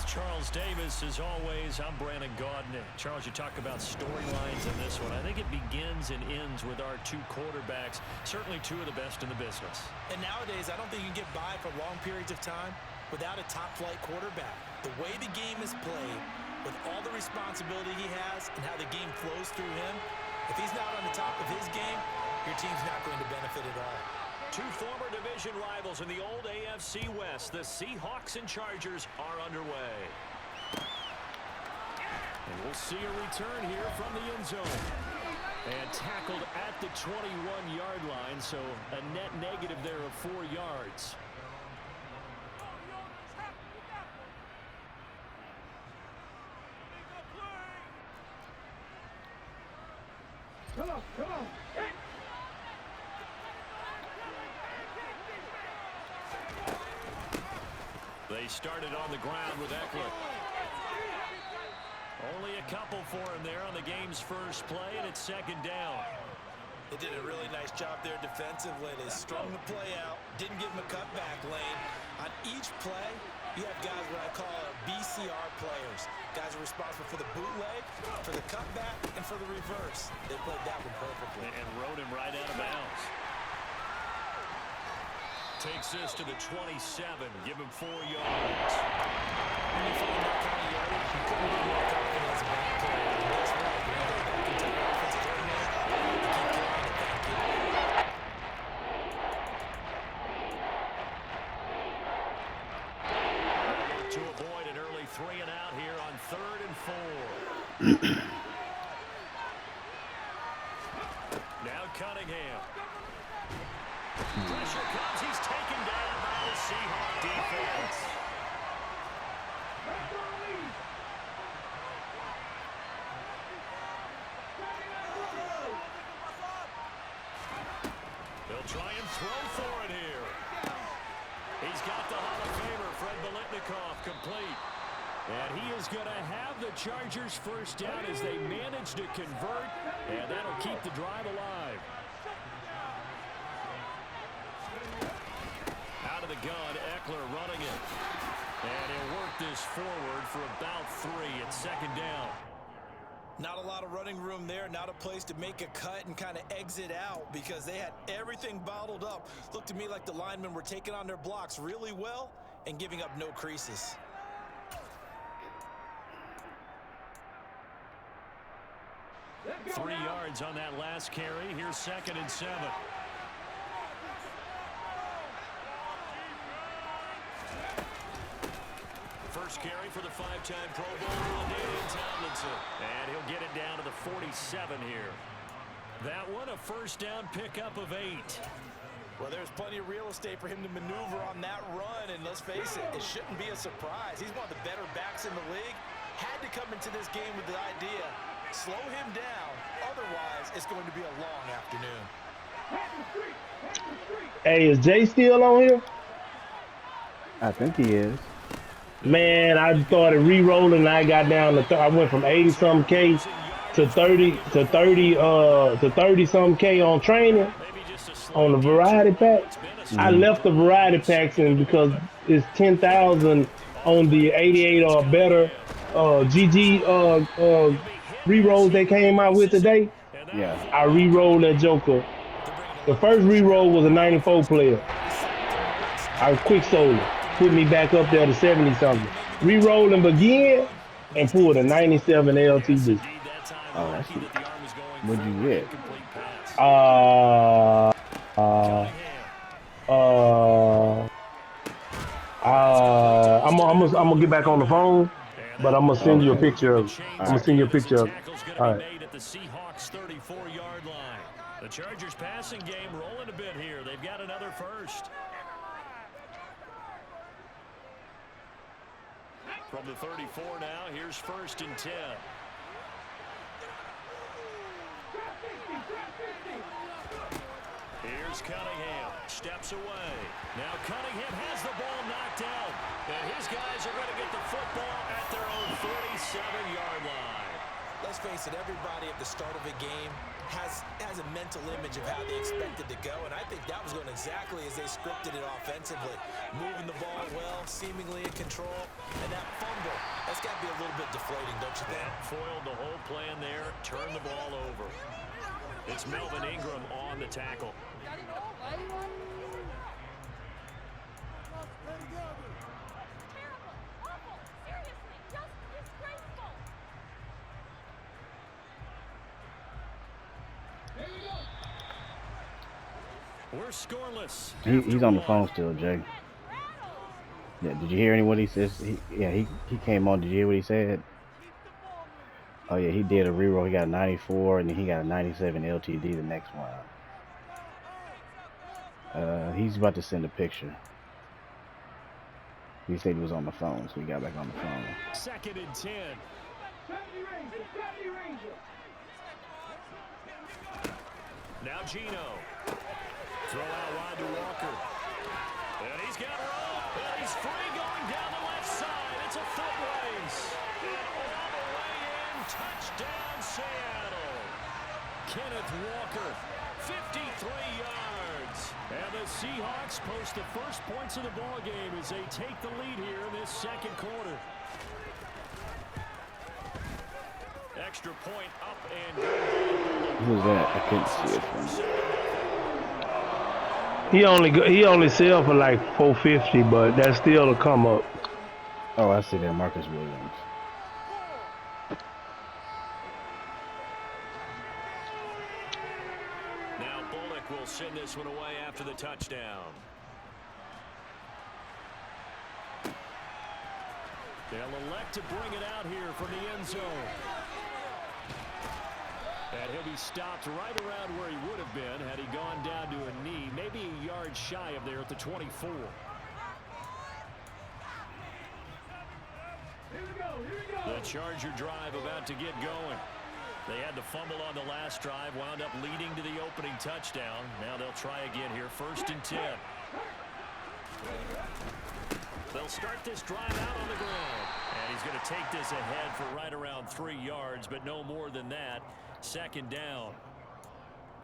Charles Davis. As always, I'm Brandon Gaudin. Charles, you talk about storylines in this one. I think it begins and ends with our two quarterbacks, certainly two of the best in the business. And nowadays, I don't think you can get by for long periods of time without a top-flight quarterback. The way the game is played, with all the responsibility he has and how the game flows through him, if he's not on the top of his game, your team's not going to benefit at all. Two former division rivals in the old AFC West. The Seahawks and Chargers are underway. And we'll see a return here from the end zone. And tackled at the 21-yard line, so a net negative there of 4 yards. Come on, come on. They started on the ground with Eckler. Only a couple for him there on the game's first play, and it's second down. They did a really nice job there defensively. They strung the play out, didn't give him a cutback lane. On each play, you have guys what I call BCR players. Guys are responsible for the bootleg, for the cutback, and for the reverse. They played that one perfectly. And rode him right out of bounds. Takes this to the 27. Give him 4 yards. When you find that kind of yardage, you couldn't be more confident as a back player. And that's right. When you get back into the offensive coordinator, you keep trying to thank you. To avoid an early 3 and out here on 3rd and 4. Now Cunningham. Pressure comes. He's taken down by the Seahawks defense. They'll try and throw for it here. He's got the Hall of Famer, Fred Biletnikoff, complete. And he is going to have the Chargers first down as they manage to convert, and that'll keep the drive alive. Out of the gun, Eckler running it. And he'll work this forward for about 3. It's second down. Not a lot of running room there, not a place to make a cut and kind of exit out because they had everything bottled up. Looked to me like the linemen were taking on their blocks really well and giving up no creases. Three yards on that last carry. Here's 2nd and 7. First carry for the 5-time Pro Bowler, David Tomlinson. And he'll get it down to the 47 here. That one, a first down pickup of 8. Well, there's plenty of real estate for him to maneuver on that run, and let's face it, it shouldn't be a surprise. He's one of the better backs in the league. Had to come into this game with the idea, slow him down, otherwise it's going to be a long afternoon. Hey, is Jay still on here? I think he is. Man, I started re-rolling and I got down to I went from 80 something K to 30 something K on training on the variety packs. I left the variety packs in because it's 10,000 on the 88 or better GG re-rolls they came out with today. Yeah. I re-rolled that Joker. The first re-roll was a 94 player. I quick sold it. Put me back up there to 70-something. Re-rolled him again and pulled a 97 LTD. Oh, that's it. What'd you get? I'm gonna get back on the phone, but I'm gonna send you a picture of. I'm gonna send you a picture of. All right. At the Seahawks 34-yard line. The Chargers passing game rolling a bit here. They've got another first. From the 34 now, here's 1st and 10. Here's Cunningham, steps away. Now Cunningham has the ball knocked out. And his guys are going to get the football at their own 47-yard line. Let's face it, everybody at the start of a game has a mental image of how they expect it to go, and I think that was going exactly as they scripted it offensively. Moving the ball well, seemingly in control, and that fumble, that's got to be a little bit deflating, don't you think? Foiled the whole plan there, turned the ball over. It's Melvin Ingram on the tackle. We're scoreless. He's on the phone still, Jay. Yeah, did you hear what he says? He came on. Did you hear what he said? Oh yeah, he did a reroll. He got a 94, and then he got a 97 LTD the next one. He's about to send a picture. He said he was on the phone, so he got back on the phone. 2nd and 10. Now Gino. Throw out wide to Walker. And he's got room. And he's free going down the left side. It's a foot race. And all the way in. Touchdown, Seattle. Kenneth Walker, 53 yards. And the Seahawks post the first points of the ball game as they take the lead here in this second quarter. Extra point up and good. Who's that? I couldn't see it from He only sell for like $450, but that's still a come up. Oh, I see that. Marcus Williams. Now Bullock will send this one away after the touchdown. They'll elect to bring it out here from the end zone. And he'll be stopped right around where he would have been had he gone down to a knee, maybe a yard shy of there at the 24. The Charger drive about to get going. They had the fumble on the last drive, wound up leading to the opening touchdown. Now they'll try again here, 1st and 10. They'll start this drive out on the ground. And he's going to take this ahead for right around 3 yards, but no more than that. 2nd down.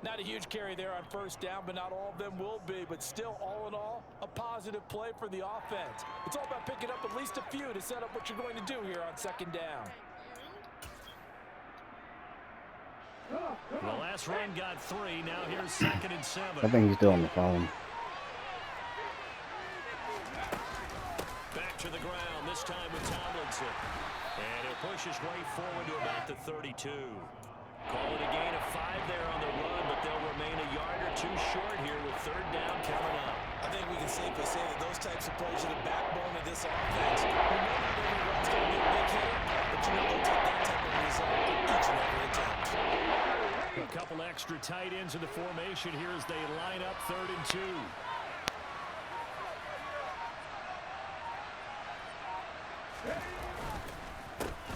Not a huge carry there on 1st down, but not all of them will be. But still, all in all, a positive play for the offense. It's all about picking up at least a few to set up what you're going to do here on 2nd down. The last run got 3. Now here's 2nd and 7. I think he's still on the phone. Back to the ground, this time with Tomlinson. And he'll push his way forward to about the 32. Call it a gain of 5 there on the run, but they'll remain a yard or 2 short here with 3rd down coming up. I think we can safely say that those types of plays are the backbone of this offense. We know not every run's going to be a big hitter, but you know they'll take that type of result each and every attempt. A couple extra tight ends in the formation here as they line up 3rd and 2.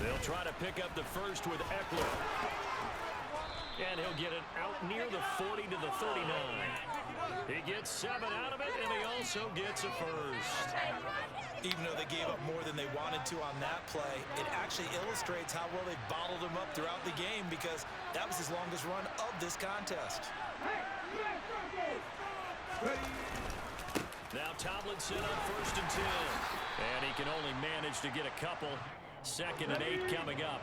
They'll try to pick up the first with Eckler. And he'll get it out near the 40 to the 39. He gets 7 out of it, and he also gets a first. Even though they gave up more than they wanted to on that play, it actually illustrates how well they bottled him up throughout the game because that was his longest run of this contest. Now Tomlinson on 1st and 10. And he can only manage to get a couple. 2nd and 8 coming up.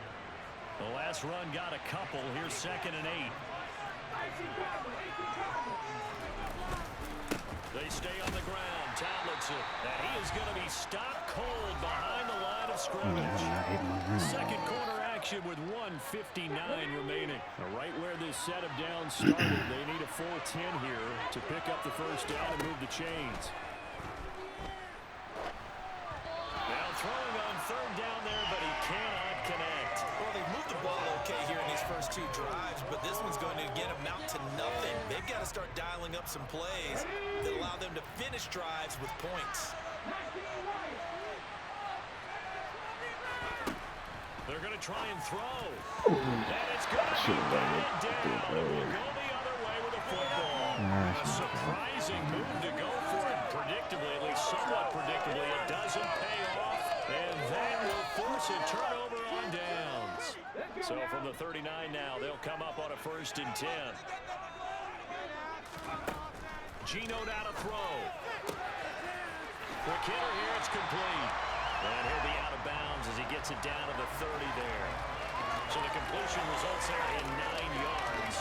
The last run got a couple. Here's 2nd and 8. They stay on the ground. Tomlinson. And he is going to be stopped cold behind the line of scrimmage. Second quarter action with 1:59 remaining. Right where this set of downs started. They need a full 10 here to pick up the first down and move the chains. Now throwing on 3rd down there, but he cannot connect. Well, they've moved the ball okay here in these first 2 drives, but this one's going to get them out to nothing. They've got to start dialing up some plays that allow them to finish drives with points. They're going to try and throw. And it's going to be batted down. It will go the other way with a football. A surprising move to go for it predictably, at least somewhat predictably. It doesn't pay off, and that will force a turnover on downs. So from the 39 now, they'll come up on a 1st and 10. Gino now to throw. Quick hitter here, it's complete. And he'll be out of bounds as he gets it down to the 30 there. So the completion results there in 9 yards.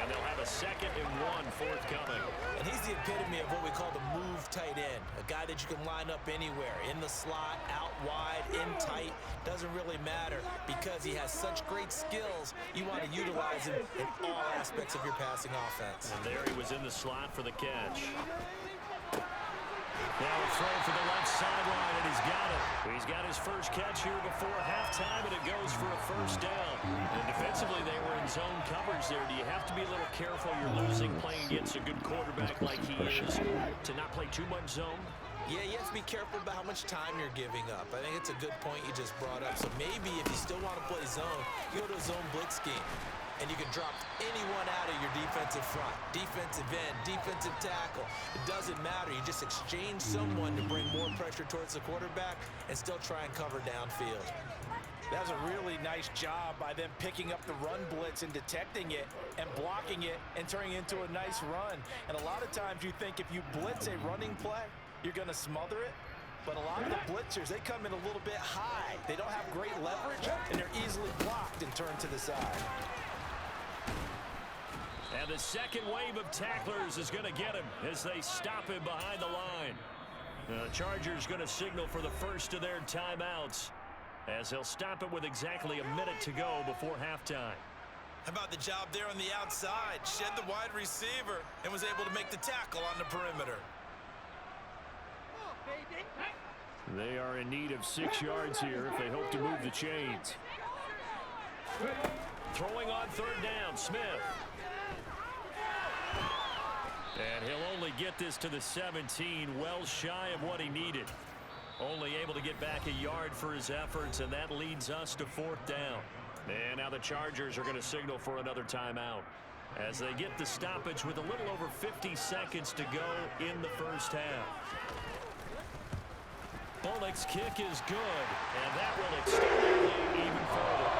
And they'll have a 2nd and 1 forthcoming. And he's the epitome of what we call the move tight end. A guy that you can line up anywhere. In the slot, out wide, in tight. Doesn't really matter because he has such great skills. You want to utilize him in all aspects of your passing offense. And there he was in the slot for the catch. Now a throw for the left sideline, and he's got it. He's got his first catch here before halftime, and it goes for a 1st down. And defensively, they were in zone coverage there. Do you have to be a little careful? You're losing playing against a good quarterback like he is to not play too much zone? Yeah, you have to be careful about how much time you're giving up. I think it's a good point you just brought up. So maybe if you still want to play zone, you go to a zone blitz scheme. And you can drop anyone out of your defensive front, defensive end, defensive tackle. It doesn't matter. You just exchange someone to bring more pressure towards the quarterback and still try and cover downfield. That was a really nice job by them picking up the run blitz and detecting it and blocking it and turning it into a nice run. And a lot of times you think if you blitz a running play, you're going to smother it. But a lot of the blitzers, they come in a little bit high. They don't have great leverage, and they're easily blocked and turned to the side. And the 2nd wave of tacklers is going to get him as they stop him behind the line. The Chargers going to signal for the first of their timeouts as they'll stop it with exactly a minute to go before halftime. How about the job there on the outside? Shed the wide receiver and was able to make the tackle on the perimeter. They are in need of 6 yards here if they hope to move the chains. Throwing on 3rd down, Smith. And he'll only get this to the 17, well shy of what he needed. Only able to get back a yard for his efforts, and that leads us to 4th down. And now the Chargers are going to signal for another timeout as they get the stoppage with a little over 50 seconds to go in the 1st half. Bullock's kick is good, and that will extend the lead even further.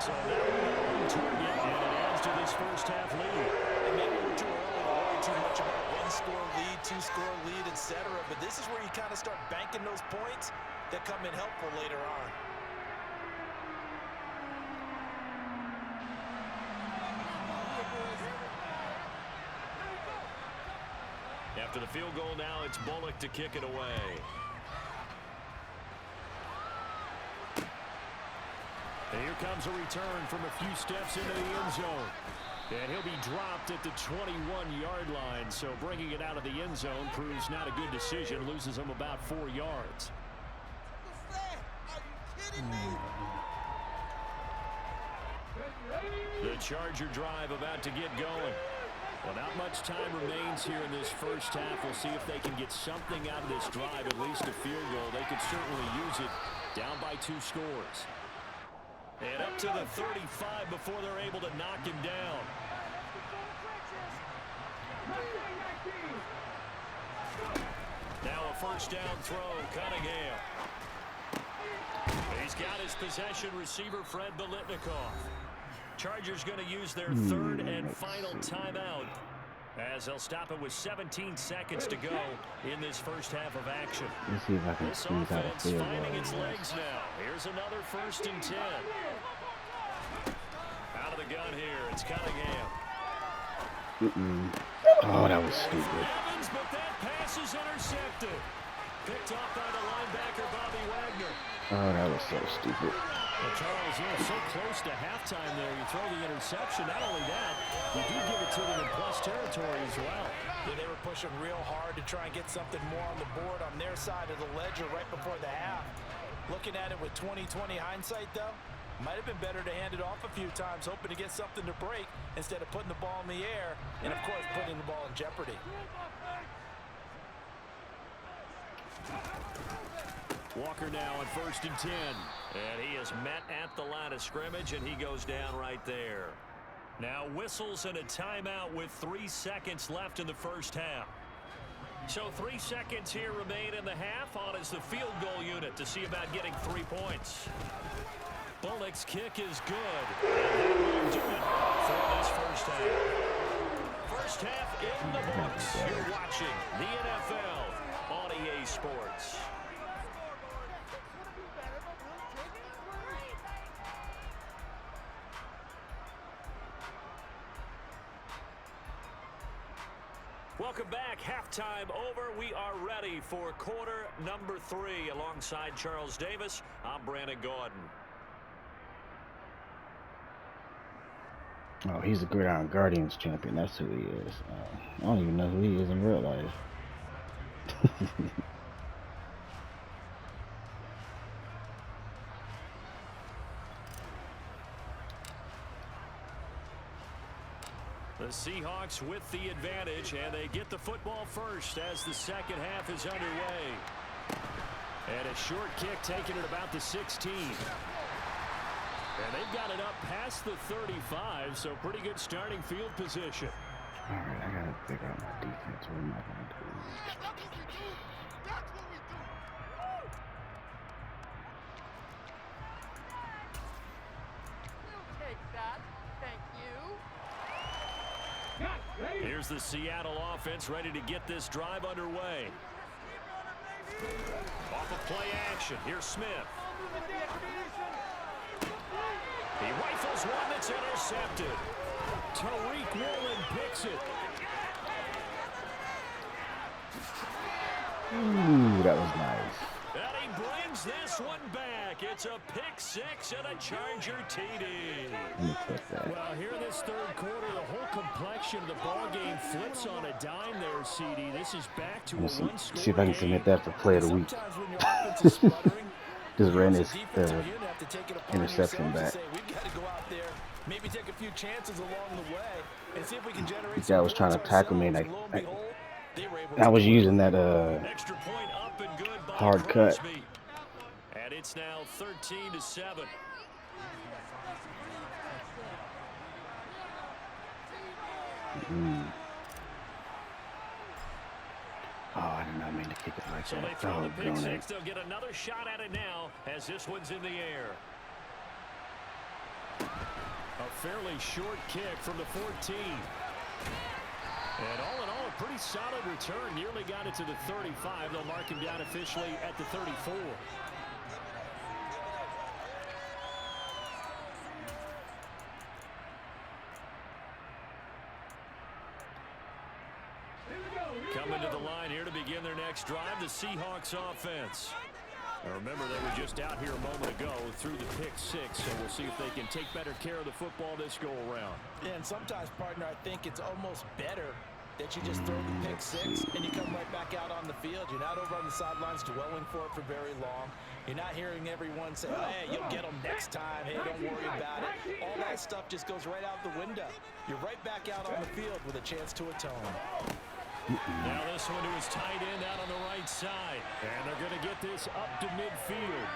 So now we're on target, and it adds to this 1st half lead. And maybe we're too early to worry too much about 1-score lead, 2-score lead, etc. But this is where you kind of start banking those points that come in helpful later on. After the field goal now, it's Bullock to kick it away. And here comes a return from a few steps into the end zone. And he'll be dropped at the 21-yard line, so bringing it out of the end zone proves not a good decision, loses him about 4 yards. The Charger drive about to get going. Well, not much time remains here in this 1st half. We'll see if they can get something out of this drive, at least a field goal. They could certainly use it, down by 2 scores. And up to the 35 before they're able to knock him down. Now a 1st down throw, Cunningham. He's got his possession, receiver Fred Biletnikoff. Chargers going to use their 3rd and final timeout as they'll stop it with 17 seconds to go in this 1st half of action. Let's see if I can This squeeze out a offense field finding goal. its legs now. Here's another 1st and 10. Out of the gun here, it's Cunningham. Oh, that was stupid. Evans, but that pass is intercepted. Picked off by the linebacker, Bobby Wagner. Oh, that was so stupid. Well, Charles, you're so close to halftime there. You throw the interception. Not only that, you do give it to them in plus territory as well. Yeah, they were pushing real hard to try and get something more on the board on their side of the ledger right before the half. Looking at it with 20/20 hindsight, though, might have been better to hand it off a few times, hoping to get something to break instead of putting the ball in the air and, of course, putting the ball in jeopardy. Walker now on 1st and 10. And he is met at the line of scrimmage, and he goes down right there. Now whistles and a timeout with 3 seconds left in the 1st half. So 3 seconds here remain in the half. On is the field goal unit to see about getting 3 points. Bullock's kick is good. And that will do it for this first half. First half in the books. You're watching the NFL on EA Sports. Welcome back. Halftime over. We are ready for quarter number 3. Alongside Charles Davis, I'm Brandon Gordon. Oh, he's a Gridiron Guardians champion. That's who he is. I don't even know who he is in real life. The Seahawks with the advantage, and they get the football first as the second half is underway. And a short kick taken at about the 16. And they've got it up past the 35, so pretty good starting field position. All right, I got to figure out my defense. What am I going to do? Here's the Seattle offense ready to get this drive underway. Off of play action. Here's Smith. He rifles one that's intercepted. Tariq Woolen picks it. Ooh, that was nice. And he brings this one back. It's a pick 6 and a Charger TD. Let me click that. Well, here in this third quarter, the whole complexion of the ball game flips on a dime there, CD. This is back to a one-score See if I can submit that for play of the week. Just ran his interception back. Maybe take a few chances along the way and see if we can generate. The guy was trying to tackle me, and I was using that extra point up and good by hard cut. And it's now 13-7. Oh, I did not mean to kick it like so that. they throw the pick 6. They'll get another shot at it now as this one's in the air. A fairly short kick from the 14. And all in all, a pretty solid return. Nearly got it to the 35. They'll mark him down officially at the 34. Coming to the line here to begin their next drive, the Seahawks offense. Now remember, they were just out here a moment ago through the pick 6, so we'll see if they can take better care of the football this go-around. Yeah, and sometimes, partner, I think it's almost better that you just throw the pick 6 and you come right back out on the field. You're not over on the sidelines dwelling for it for very long. You're not hearing everyone say, oh, hey, you'll get them next time. Hey, don't worry about it. All that stuff just goes right out the window. You're right back out on the field with a chance to atone. Now this one to his tight end out on the right side. And they're going to get this up to midfield.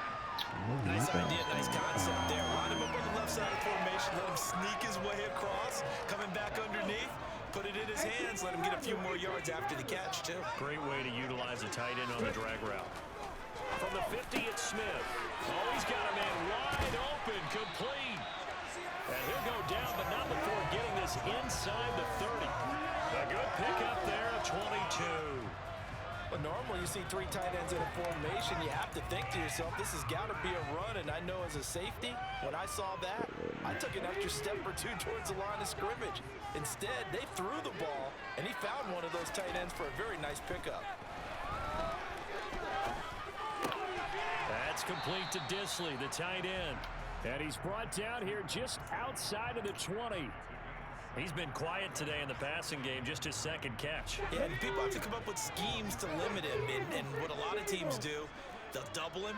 Nice idea, nice concept there. Line him up on the left side of formation. Let him sneak his way across. Coming back underneath. Put it in his hands. Let him get a few more yards after the catch, too. Great way to utilize a tight end on the drag route. From the 50, it's Smith. Oh, he's got a man wide open, complete. And he'll go down, but not before getting this inside the 30. A good pickup there at 22. But normally you see 3 tight ends in a formation, you have to think to yourself, this has got to be a run. And I know as a safety, when I saw that, I took an extra step or 2 towards the line of scrimmage. Instead, they threw the ball, and he found one of those tight ends for a very nice pickup. That's complete to Disley, the tight end. And he's brought down here just outside of the 20. He's been quiet today in the passing game, just his second catch. Yeah, and people have to come up with schemes to limit him. And what a lot of teams do, they'll double him,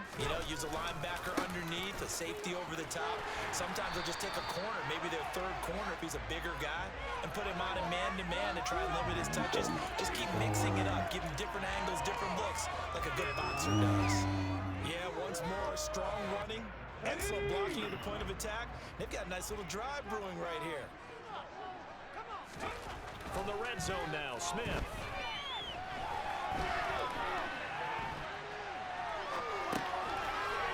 use a linebacker underneath, a safety over the top. Sometimes they'll just take a corner, maybe their third corner if he's a bigger guy, and put him on a man-to-man to try and limit his touches. Just keep mixing it up, give him different angles, different looks, like a good boxer does. Yeah, once more, strong running, excellent blocking at the point of attack. They've got a nice little drive brewing right here. From the red zone now, Smith.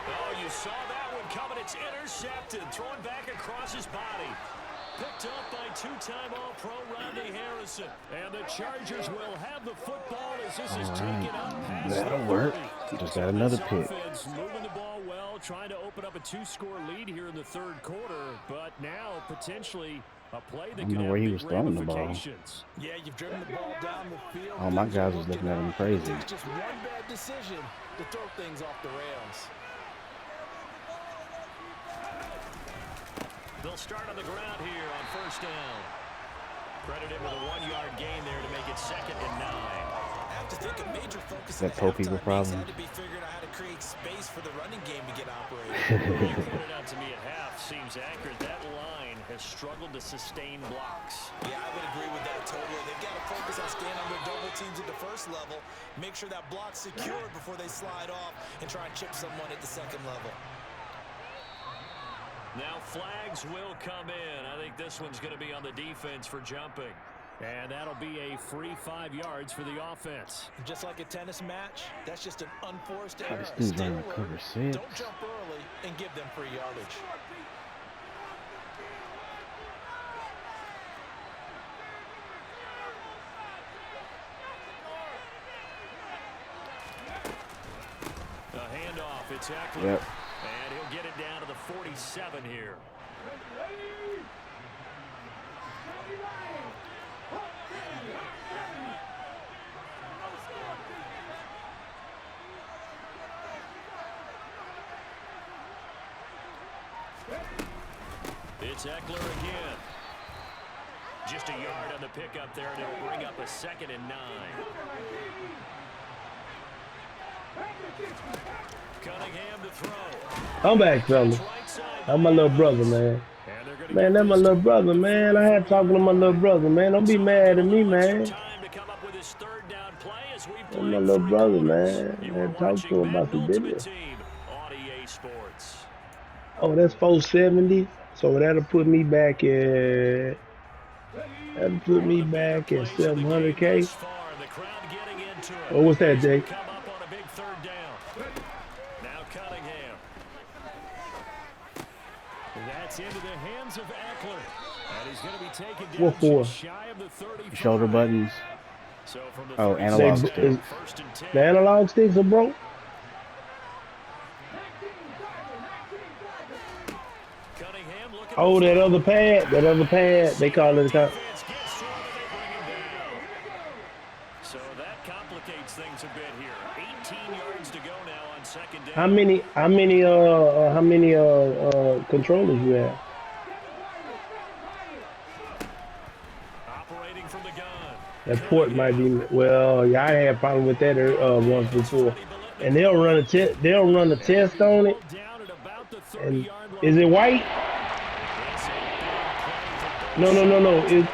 Oh, you You saw that one coming. It's intercepted. Thrown back across his body. Picked up by two-time All-Pro Rodney Harrison. And the Chargers will have the football as this is taken up past That'll the work. 30. Just got another pick. Moving the ball well, trying to open up a two-score lead here in the third quarter. But now, potentially, a play that could have where he big was throwing the ball. ramifications. Yeah, you've driven the ball down the field. Oh, my guys was looking at him crazy. It takes just one bad decision to throw things off the rails. They'll start on the ground here on first down. Credited with a 1-yard gain there to make it 2nd and 9. I have to think a major focus That Poe people problem. had to be figuring out how to create space for the running game to get operated. You pointed out to me at half, seems accurate. That line has struggled to sustain blocks. Yeah, I would agree with that totally. They've got to focus on staying on their double teams at the first level, make sure that block's secured before they slide off and try and chip someone at the second level. Now flags will come in. I think this one's going to be on the defense for jumping. And that'll be a free 5 yards for the offense. Just like a tennis match, that's just an unforced error. This dude's Stay running alert, cover 6. Don't jump early and give them free yardage. A handoff. It's Eckler. Yep. And he'll get it down to the 47 here. It's Eckler again. Just a yard on the pickup there, and it'll bring up a 2nd and 9. Cunningham to throw. I'm back, fella. I'm my little brother, man. Man, that's my little brother, man. I had talking to my little brother, man. Don't be mad at me, man. That's my little brother, man. I had talked to him about the business. Oh, that's 470. So that'll put me back at 700K. Oh, what's that, Jake? That's into the hands of Eckler. And he's going to be taken down What for? just shy of the 35. Shoulder buttons. So from the Oh, analog They- stick. is- first and 10. The analog sticks are broke. Cunningham looking Oh, that other pad. They call it a defense gets to him and they bring him down. So that complicates things a bit here. 18 yards to go now on 2nd down. how many controllers you have? Operating from the gun. That port might be, well, yeah, I had a problem with that once before. And they'll run a test on it. Down at about the And 30-yard line. is it white? No. It,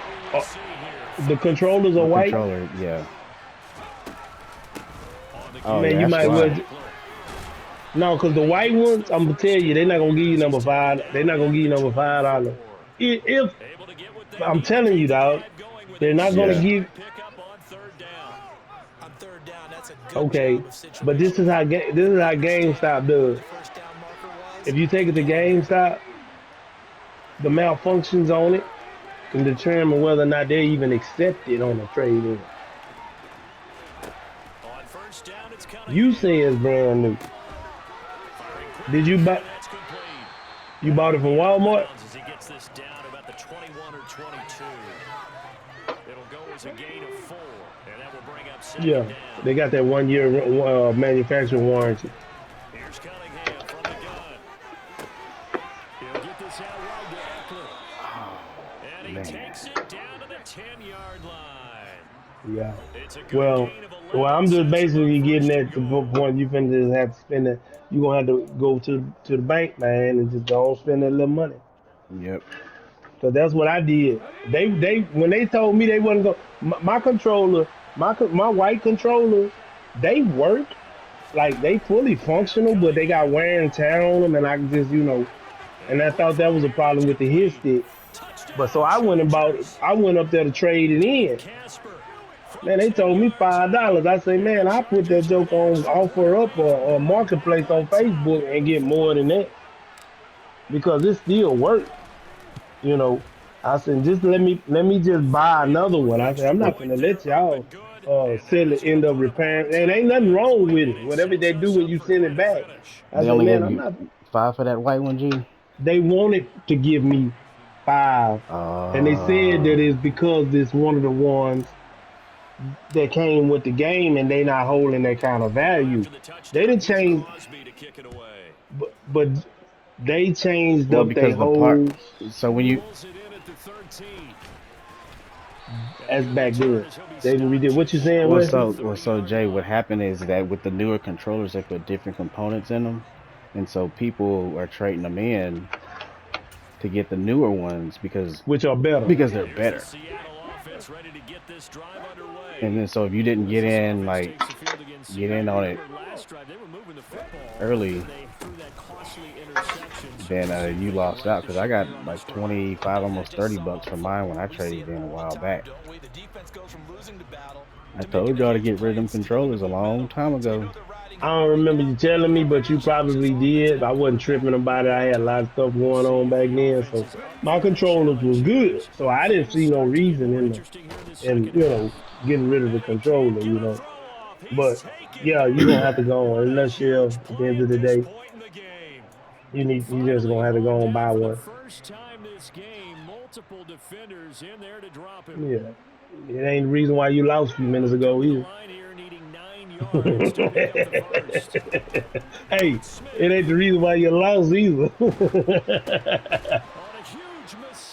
the controllers are white. Controller, yeah. Oh, Man, yeah, you that's might why. well. No, because the white ones, I'm gonna tell you, they're not gonna give you number $5. They're not gonna give you number $5. If able to get what they I'm need. telling you, dog, they're not gonna Yeah. give. Pick up on 3rd down. On 3rd down, that's a good Okay, job of situation. but this is how GameStop does. First down marker was. If you take it to GameStop, the malfunctions on it can determine whether or not they even accept it on a trade-in. On 1st down, it's Cunningham. You say it's brand new. Did you buy? That's complete. You bought it from Walmart? As he gets this down about the 21 or 22. It'll go as a gain of 4, and that will bring up 2nd Yeah, down. they got that 1-year manufacturing warranty. Here's Cunningham from the gun. He'll get this out wide to Eckler. And he man. takes it down to the 10-yard line. Yeah. It's a good Well, gain of 11 I'm just since basically the getting first at the go. point you finna just have to spend it. You're gonna have to go to the bank, man, and just don't spend that little money. Yep. Cause that's what I did. They when they told me they wasn't go, my controller, my white controllers, they work, like they fully functional, but they got wear and tear on them, and I just and I thought that was a problem with the hit stick. But so I went up there to trade it in. Casper Man, they told me $5. I say, man, I put that joke on offer up or marketplace on Facebook and get more than that because it still works. You know, I said, just let me just buy another one. I said, I'm not gonna let y'all sell it, end up repairing. And ain't nothing wrong with it. Whatever they do when you send it back. I They said, only man, gave I'm you not. 5 for that white one, G. They wanted to give me 5, and they said that Oh, it's because it's one of the ones that came with the game, and they not holding that kind of value. They didn't change, but they changed well, up their because the part. whole So when you as back then. They didn't redid. What you saying, Wesley? so Jay, what happened is that with the newer controllers, they put different components in them, and so people are trading them in to get the newer ones Which are better? because they're better. And then so if you didn't get in on it early, then you lost out because I got like 25, almost $30 for mine when I traded in a while back. I told y'all to get rid of them controllers a long time ago. I don't remember you telling me, but you probably did. I wasn't tripping about it. I had a lot of stuff going on back then, so my controllers was good. So I didn't see no reason in getting rid of the controller. But yeah, you're gonna have to go on. In a nutshell, at the end of the day, you just gonna have to go and buy one. Yeah, it ain't the reason why you lost a few minutes ago either. Hey, it ain't the reason why you lost either.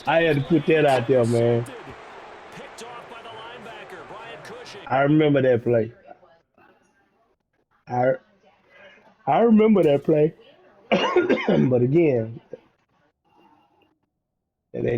I had to put that out there, man. I remember that play. I I remember that play. But again,